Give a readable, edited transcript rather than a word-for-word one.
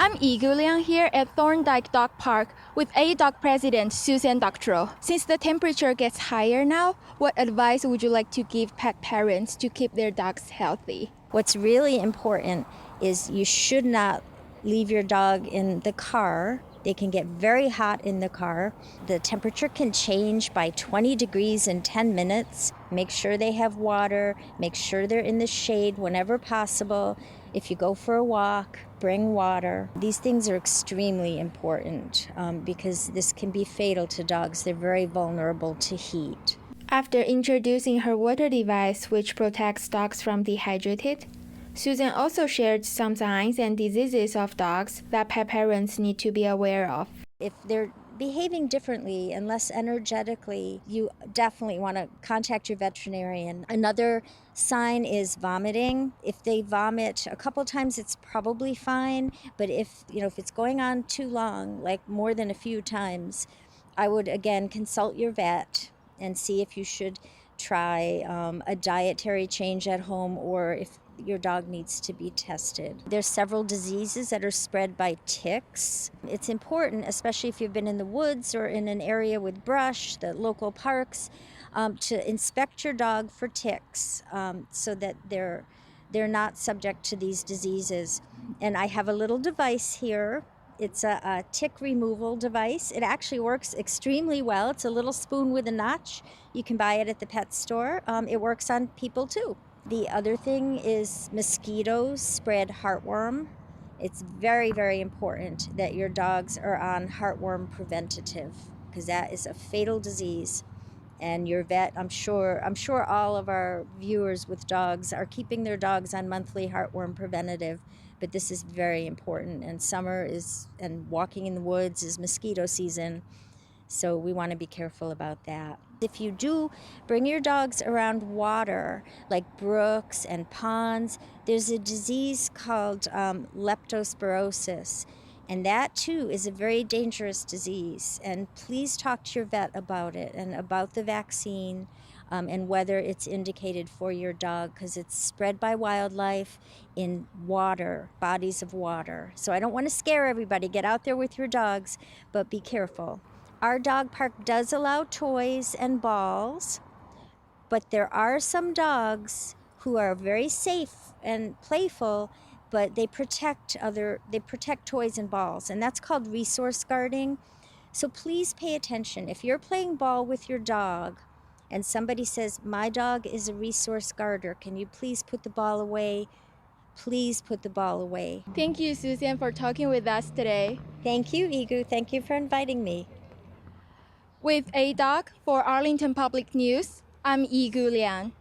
I'm Yigu Liang here at Thorndike Dog Park with A-Dog President Susan Doctorow. Since the temperature gets higher now, what advice would you like to give pet parents to keep their dogs healthy? What's really important is you should not leave your dog in the car. They can get very hot in the car. The temperature can change by 20 degrees in 10 minutes. Make sure they have water. Make sure they're in the shade whenever possible. If you go for a walk, bring water. These things are extremely important because this can be fatal to dogs. They're very vulnerable to heat. After introducing her water device, which protects dogs from dehydrated, Susan also shared some signs and diseases of dogs that pet parents need to be aware of. If they're behaving differently and less energetically, you definitely want to contact your veterinarian. Another sign is vomiting. If they vomit a couple times, it's probably fine. But if it's going on too long, like more than a few times, I would again consult your vet and see if you should try a dietary change at home or if your dog needs to be tested. There's several diseases that are spread by ticks. It's important, especially if you've been in the woods or in an area with brush, the local parks, to inspect your dog for ticks so that they're not subject to these diseases. And I have a little device here. It's a tick removal device. It actually works extremely well. It's a little spoon with a notch. You can buy it at the pet store. It works on people too. The other thing is mosquitoes spread heartworm. It's very, very important that your dogs are on heartworm preventative because that is a fatal disease. And your vet, I'm sure all of our viewers with dogs are keeping their dogs on monthly heartworm preventative, but this is very important. And summer and walking in the woods is mosquito season, so we want to be careful about that. If you do bring your dogs around water, like brooks and ponds, there's a disease called leptospirosis. And that, too, is a very dangerous disease. And please talk to your vet about it and about the vaccine and whether it's indicated for your dog because it's spread by wildlife in water, bodies of water. So I don't want to scare everybody. Get out there with your dogs, but be careful. Our dog park does allow toys and balls, but there are some dogs who are very safe and playful, but they protect toys and balls, and that's called resource guarding. So please pay attention. If you're playing ball with your dog and somebody says, "My dog is a resource guarder, can you please put the ball away?" Please put the ball away. Thank you, Susan, for talking with us today. Thank you, Yigu. Thank you for inviting me. With A-Dog for Arlington Public News, I'm Yigu Liang.